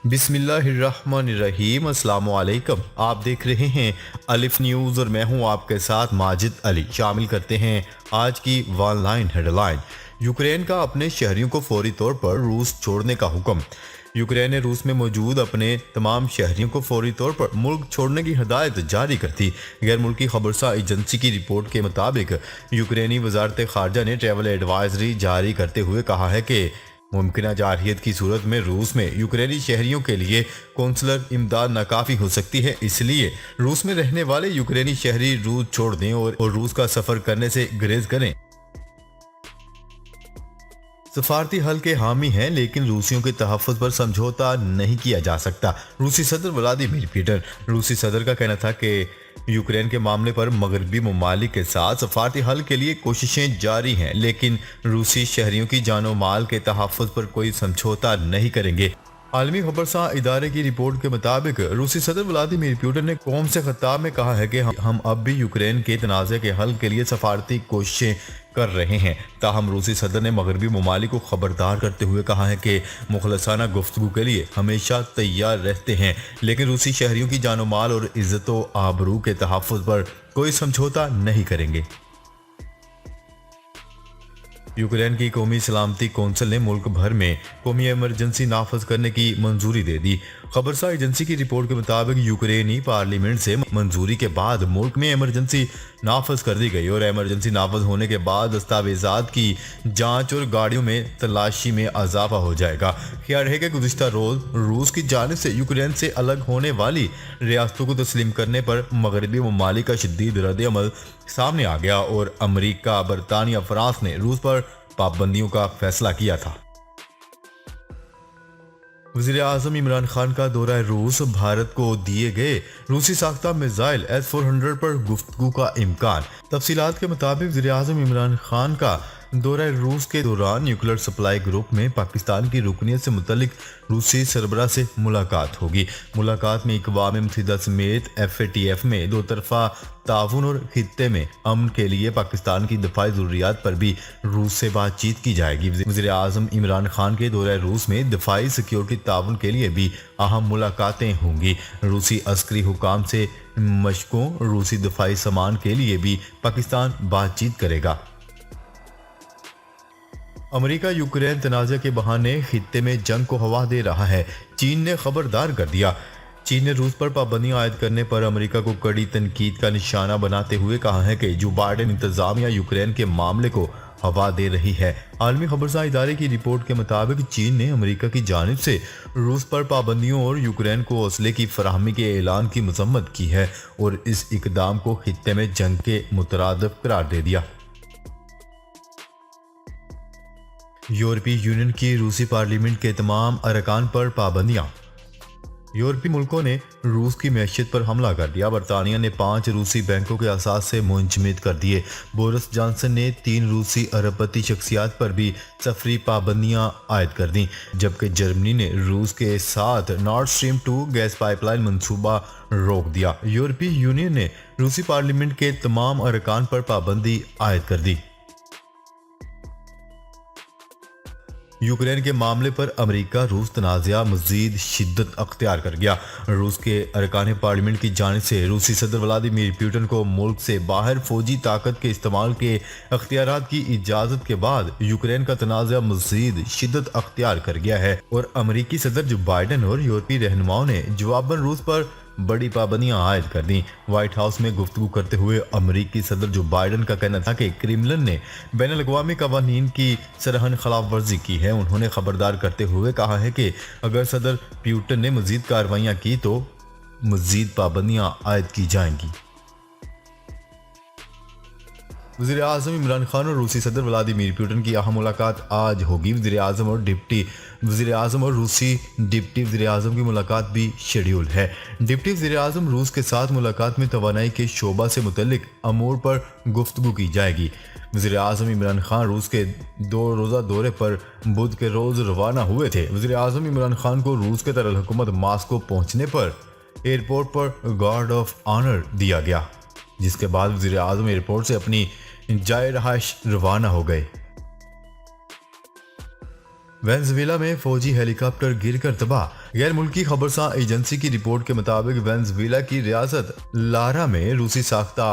बिस्मिल्लाहिर्रहमानिर्रहीम। अस्सलाम वालेकुम। आप देख रहे हैं अलिफ न्यूज़ और मैं हूं आपके साथ माजिद अली। शामिल करते हैं आज की वन लाइन हेडलाइन। यूक्रेन का अपने शहरियों को फौरी तौर पर रूस छोड़ने का हुक्म। यूक्रेन ने रूस में मौजूद अपने तमाम शहरियों को फौरी तौर पर मुल्क छोड़ने की हदायत जारी कर दी। गैर मुल्की खबरसा एजेंसी की रिपोर्ट के मुताबिक यूक्रेनी वजारत खारजा ने ट्रैवल एडवाइजरी जारी करते हुए कहा है कि मुमकिन जारहियत की सूरत में रूस में यूक्रेनी शहरियों के लिए कौंसलर इमदाद नाकाफी हो सकती है। इसलिए रूस में रहने वाले यूक्रेनी शहरी रूस छोड़ दें और रूस का सफर करने से गुरेज करें। सफारती हल के हामी हैं, लेकिन रूसियों के तहफ़्फ़ुज़ पर समझौता नहीं किया जा सकता। रूसी सदर व्लादिमीर पुतिन। रूसी सदर का कहना था कि यूक्रेन के मामले पर मगरबी ममालिक के साथ सफारती हल के लिए कोशिशें जारी हैं, लेकिन रूसी शहरियों की जानो माल के तहफ़्फ़ुज़ पर कोई समझौता नहीं करेंगे। आलमी खबरसा इदारे की रिपोर्ट के मुताबिक रूसी सदर व्लादिमीर पुतिन ने कौम से खिताब में कहा है कि हम अब भी यूक्रेन के तनाज़े के हल के लिए सफारती कोशिशें कर रहे हैं। ताहम रूसी सदर ने मगरबी ममालिक को खबरदार करते हुए कहा है कि मुखलसाना गुफ्तगू के लिए हमेशा तैयार रहते हैं, लेकिन रूसी शहरियों की जानो माल और इज्जत व आबरू के तहफ़्फ़ुज़ पर कोई समझौता नहीं करेंगे। यूक्रेन की कौमी सलामती कौंसिल ने मुल्क भर में कौमी इमरजेंसी नाफज करने की मंजूरी दे दी। खबरसा एजेंसी की रिपोर्ट के मुताबिक यूक्रेनी पार्लियामेंट से मंजूरी के बाद मुल्क में इमरजेंसी नाफज कर दी गई और इमरजेंसी नाफज होने के बाद दस्तावेजात की जांच और गाड़ियों में तलाशी में इजाफा हो जाएगा। ख्याल है कि गुज़िश्ता रोज रूस की जानिब से यूक्रेन से अलग होने वाली रियासतों को तस्लीम करने पर मगरबी ममालिक का शदीद रद्द-ए-अमल सामने आ गया और अमरीका, बरतानिया, फ्रांस ने रूस पर पाबंदियों का फैसला किया था। वज़ीर आज़म इमरान खान का दौरा रूस। भारत को दिए गए रूसी साख्ता मिसाइल S-400 पर गुफ्तगू का इम्कान। तफसीलात के मुताबिक वज़ीर आज़म इमरान खान का दौरा रूस के दौरान न्यूक्लियर सप्लाई ग्रुप में पाकिस्तान की रुकनीत से मुतल्लिक रूसी सरबराह से मुलाकात होगी। मुलाकात में अक़वाम मुत्तहिदा समेत FATF में दो तरफा ताउन और खित्ते में अमन के लिए पाकिस्तान की दफाई ज़रूरियात पर भी रूस से बातचीत की जाएगी। वज़ीर आज़म इमरान खान के दौरा रूस में दफाई सिक्योरिटी ताउन के लिए भी अहम मुलाकातें होंगी। रूसी अस्करी हुकाम से मशकों, रूसी दफाई सामान के लिए भी पाकिस्तान बातचीत करेगा। अमेरिका यूक्रेन तनाज़े के बहाने खित्ते में जंग को हवा दे रहा है। चीन ने खबरदार कर दिया। चीन ने रूस पर पाबंदियां आयद करने पर अमेरिका को कड़ी तनकीद का निशाना बनाते हुए कहा है कि जो बाइडेन इंतजामिया यूक्रेन के मामले को हवा दे रही है। आलमी खबरसा इदारे की रिपोर्ट के मुताबिक चीन ने अमेरिका की जानिब से रूस पर पाबंदियों और यूक्रेन को असले की फराहमी के ऐलान की मजम्मत की है और इस इकदाम को खित्ते में जंग के मुतरादिफ करार दे दिया। यूरोपीय यूनियन की रूसी पार्लियामेंट के तमाम अरकान पर पाबंदियां। यूरोपीय मुल्कों ने रूस की मैशियत पर हमला कर दिया। बरतानिया ने 5 रूसी बैंकों के असास से मुंजमद कर दिए। बोरिस जॉनसन ने 3 रूसी अरबपति शख्सियात पर भी सफरी पाबंदियां आयद कर दी, जबकि जर्मनी ने रूस के साथ नॉर्ड स्ट्रीम 2 गैस पाइपलाइन मंसूबा रोक दिया। यूरोपीय यूनियन ने रूसी पार्लियामेंट के तमाम अरकान पर पाबंदी आयद कर दी। यूक्रेन के मामले पर अमेरिका रूस तनाज़ा मज़ीद शिद्दत अख्तियार कर गया। रूस के अरकान पार्लियामेंट की जानिब से रूसी सदर व्लादिमीर पुतिन को मुल्क से बाहर फौजी ताकत के इस्तेमाल के अख्तियारात की इजाज़त के बाद यूक्रेन का तनाज़ा मज़ीद शिद्दत अख्तियार कर गया है और अमरीकी सदर जो बाइडेन और यूरोपीय रहनुमाओं ने जवाबन रूस पर बड़ी पाबंदियां आयद कर दी। व्हाइट हाउस में गुफ्तगू करते हुए अमरीकी सदर जो बाइडेन का कहना था कि क्रेमलिन ने बैनुल अक़वामी कवानीन की सरहन खिलाफ वर्जी की है। उन्होंने खबरदार करते हुए कहा है कि अगर सदर पुतिन ने मजीद कार्रवाइयां की तो मजीद पाबंदियां आयद की जाएंगी। वज़ीर आज़म इमरान खान और रूसी सदर व्लादिमीर पुतिन की अहम मुलाकात आज होगी। वज़ीर आज़म और रूसी डिप्टी वज़ीर आज़म की मुलाकात भी शेड्यूल है। डिप्टी वज़ीर आज़म रूस के साथ मुलाकात में तवानाई के शोबा से मुतल्लिक अमूर पर गुफ्तगू की जाएगी। वज़ीर आज़म इमरान खान रूस के 2 रोज़ा दौरे पर बुध के रोज़ रवाना हुए थे। वज़ीर आज़म इमरान खान को रूस के दारुल-हुकूमत मॉस्को पहुंचने पर एयरपोर्ट पर गार्ड ऑफ ऑनर दिया गया, जिसके बाद वज़ीर आज़म एयरपोर्ट से अपनी जाए रहाइश रवाना हो गए। वेनेजुएला में फौजी हेलीकॉप्टर गिरकर तबाह। गैर मुल्की खबरसां एजेंसी की रिपोर्ट के मुताबिक वेनेजुएला की रियासत लारा में रूसी साख्ता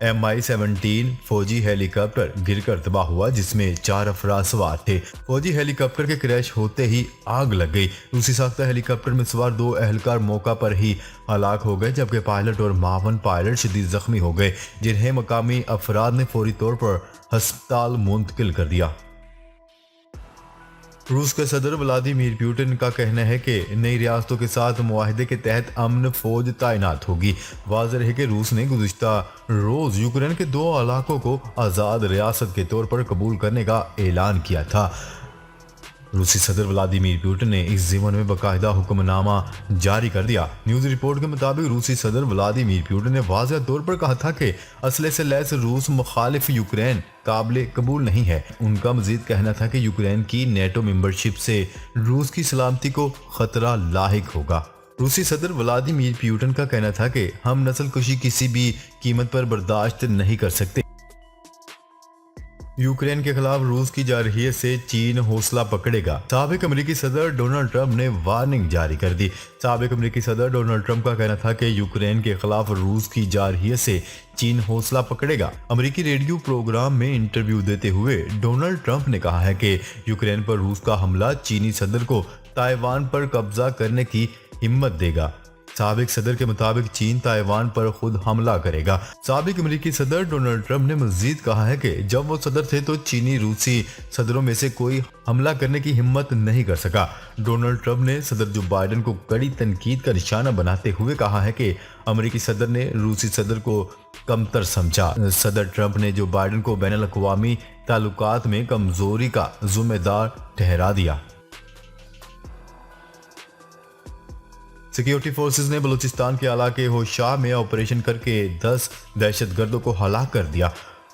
MI-17 फौजी हेलीकॉप्टर गिरकर तबाह हुआ, जिसमें 4 अफराद सवार थे। फौजी हेलीकॉप्टर के क्रैश होते ही आग लग गई। रूसी साख्ता हेलीकॉप्टर में सवार 2 एहलकार मौका पर ही हलाक हो गए, जबकि पायलट और मावन पायलट शदीद जख्मी हो गए, जिन्हें मकामी अफराद ने फौरी तौर पर अस्पताल मुंतकिल कर दिया। रूस के सदर व्लादिमीर पुतिन का कहना है कि नई रियासतों के साथ मुआहदे के तहत अमन फौज तैनात होगी। वाज़ेह है कि रूस ने गुज़िश्ता रोज यूक्रेन के 2 इलाकों को आज़ाद रियासत के तौर पर कबूल करने का ऐलान किया था। रूसी सदर व्लादिमीर पुतिन ने इस ज़िमन में बाकायदा हुक्मनामा जारी कर दिया। न्यूज़ रिपोर्ट के मुताबिक रूसी सदर व्लादिमीर पुतिन ने वाज़ेह तौर पर कहा था कि असले से लैस रूस मुखालिफ यूक्रेन काबिल कबूल नहीं है। उनका मजीद कहना था कि यूक्रेन की नेटो मेंबरशिप से रूस की सलामती को खतरा लाहिक होगा। रूसी सदर व्लादिमीर पुतिन का कहना था कि हम नस्लकुशी किसी भी कीमत पर बर्दाश्त नहीं कर सकते। यूक्रेन के खिलाफ रूस की जारहियत से चीन हौसला पकड़ेगा। साबिक अमेरिकी सदर डोनाल्ड ट्रंप ने वार्निंग जारी कर दी। साबिक अमेरिकी सदर डोनाल्ड ट्रंप का कहना था कि यूक्रेन के खिलाफ रूस की जारहियत से चीन हौसला पकड़ेगा। अमेरिकी रेडियो प्रोग्राम में इंटरव्यू देते हुए डोनाल्ड ट्रंप ने कहा है कि यूक्रेन पर रूस का हमला चीनी सदर को ताइवान पर कब्जा करने की हिम्मत देगा। साबिक सदर के मुताबिक चीन ताइवान पर खुद हमला करेगा। साबिक अमेरिकी सदर डोनाल्ड ट्रंप ने मजीद कहा है कि जब वो सदर थे तो चीनी रूसी सदरों में से कोई हमला करने की हिम्मत नहीं कर सका। डोनाल्ड ट्रंप ने सदर जो बाइडेन को कड़ी तनकीद का निशाना बनाते हुए कहा है कि अमेरिकी सदर ने रूसी सदर को कमतर समझा। सदर ट्रंप ने जो बाइडेन को बैनुल अक़वामी ताल्लुकात में कमजोरी का जिम्मेदार ठहरा दिया। सिक्योरिटी फोर्सेस ने बलूचिस्तान के इलाके होशाह में ऑपरेशन करके 10 दहशतगर्दों को हलाक कर दिया।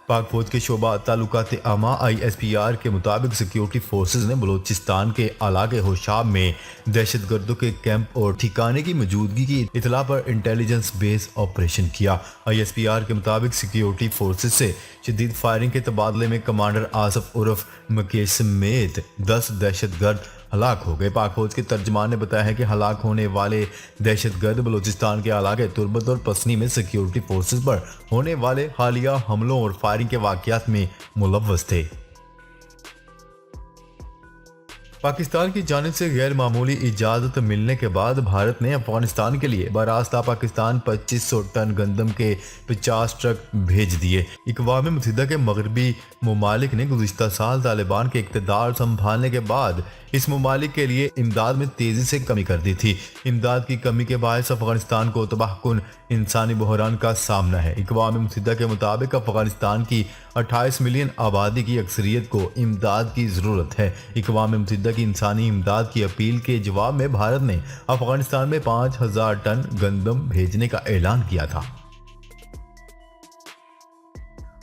पाक फौज के शोबा ताल्लुकात आमा ISPR के मुताबिक सिक्योरिटी फोर्सेस ने बलूचिस्तान के इलाके होशाह में दहशतगर्दों के कैंप और ठिकाने की मौजूदगी की इतला पर इंटेलिजेंस बेस ऑपरेशन किया। ISPR के मुताबिक सिक्योरिटी फोर्सेस से शदीद फायरिंग के तबादले में कमांडर आसफ उर्फ मुकेश समेत 10 दहशतगर्द हलाक हो गए। पाक फौज के तर्जमान ने बताया है कि हलाक होने वाले दहशतगर्द बलूचिस्तान के इलाके तुर्बत और पसनी में सिक्योरिटी फोर्सेस पर होने वाले हालिया हमलों और फायरिंग के वाकयात में मुलव्वस थे। पाकिस्तान की जानिब से गैर मामूली इजाज़त मिलने के बाद भारत ने अफगानिस्तान के लिए बरास्ता पाकिस्तान 2500 टन गंदम के 50 ट्रक भेज दिए। अक़वाम मुत्तहिदा के मगरबी ममालिक ने गुज़िश्ता साल तालिबान के इक़्तिदार संभालने के बाद इस ममालिक के लिए इमदाद में तेज़ी से कमी कर दी थी। इमदाद की कमी के बायस अफगानिस्तान को तबाहकुन इंसानी बहरान का सामना है। अक़वाम मुत्तहिदा के मुताबिक अफगानिस्तान की 28 मिलियन आबादी की अक्सरियत को इमदाद की ज़रूरत है। अक़वाम मुत्तहिदा की इंसानी इमदाद की अपील के जवाब में भारत ने अफगानिस्तान में 5000 टन गंदम भेजने का ऐलान किया था।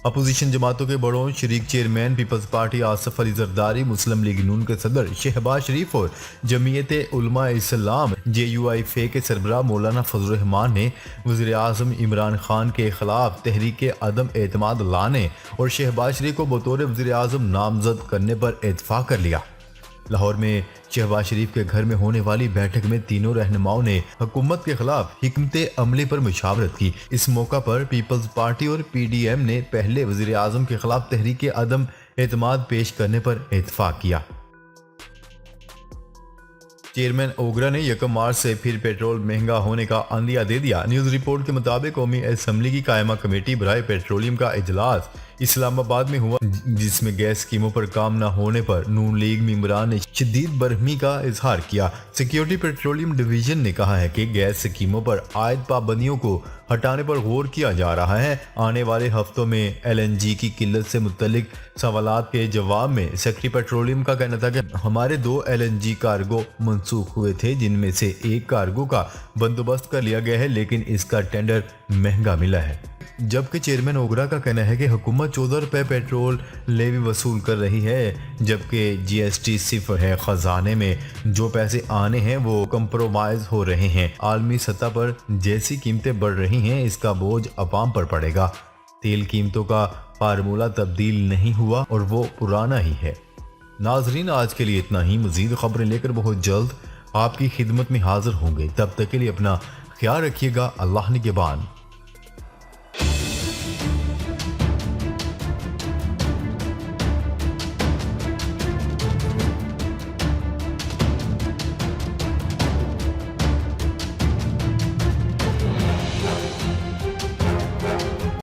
अपोजिशन जमातों के बड़ों शरीक chairman Peoples Party Asif Ali Zardari, Muslim League Noon के सदर शहबाज शरीफ और जमीयत उलमा इस्लाम JUIF के सरबराह मौलाना फजल रहमान ने वज़ीर आज़म इमरान खान के खिलाफ तहरीक अदम एतमाद लाने और शहबाज शरीफ को बतौर वज़ीर आज़म नामजद करने पर इत्तफाक कर लिया। लाहौर में शहबाज शरीफ के घर में होने वाली बैठक में तीनों रहनुमाओं ने हुकूमत के खिलाफ हिकमत अमली पर मुशावरत की। इस मौका पर पीपल्स पार्टी और PDM ने पहले वज़ीर आज़म के खिलाफ तहरीक अदम एतमाद पेश करने पर इत्तफाक किया। चेयरमैन ओगरा ने 1 मार्च से फिर पेट्रोल महंगा होने का अंदिया दे दिया। न्यूज़ रिपोर्ट के मुताबिक कौमी असम्बली की कायमा कमेटी बराए पेट्रोलियम का इजलास इस्लामाबाद में हुआ, जिसमें गैस स्कीमों पर काम न होने पर नून लीग मेंबरान ने शदीद बरहमी का इजहार किया। सिक्योरिटी पेट्रोलियम डिवीजन ने कहा है कि गैस स्कीमों पर आयद पाबंदियों को हटाने पर गौर किया जा रहा है। आने वाले हफ्तों में LNG की किल्लत से मुतल्लिक सवालात के जवाब में सेक्रेटरी पेट्रोलियम का कहना था कि हमारे 2 LNG कार्गो मनसूख हुए थे, जिनमें से एक कार्गो का बंदोबस्त कर लिया गया है, लेकिन इसका टेंडर महंगा मिला है। जबकि चेयरमैन ओगरा का कहना है कि हुकूमत 14 रुपये पेट्रोल लेवी वसूल कर रही है, जबकि GST सिर्फ है। खजाने में जो पैसे आने हैं वो कंप्रोमाइज हो रहे हैं। आलमी सतह पर जैसी कीमतें बढ़ रही हैं, इसका बोझ अवाम पर पड़ेगा। तेल कीमतों का फार्मूला तब्दील नहीं हुआ और वो पुराना ही है। नाजरीन, आज के लिए इतना ही। मजीद खबरें लेकर बहुत जल्द आपकी खिदमत में हाजिर होंगे। तब तक के लिए अपना ख्याल रखिएगा। अल्लाह निगहबान।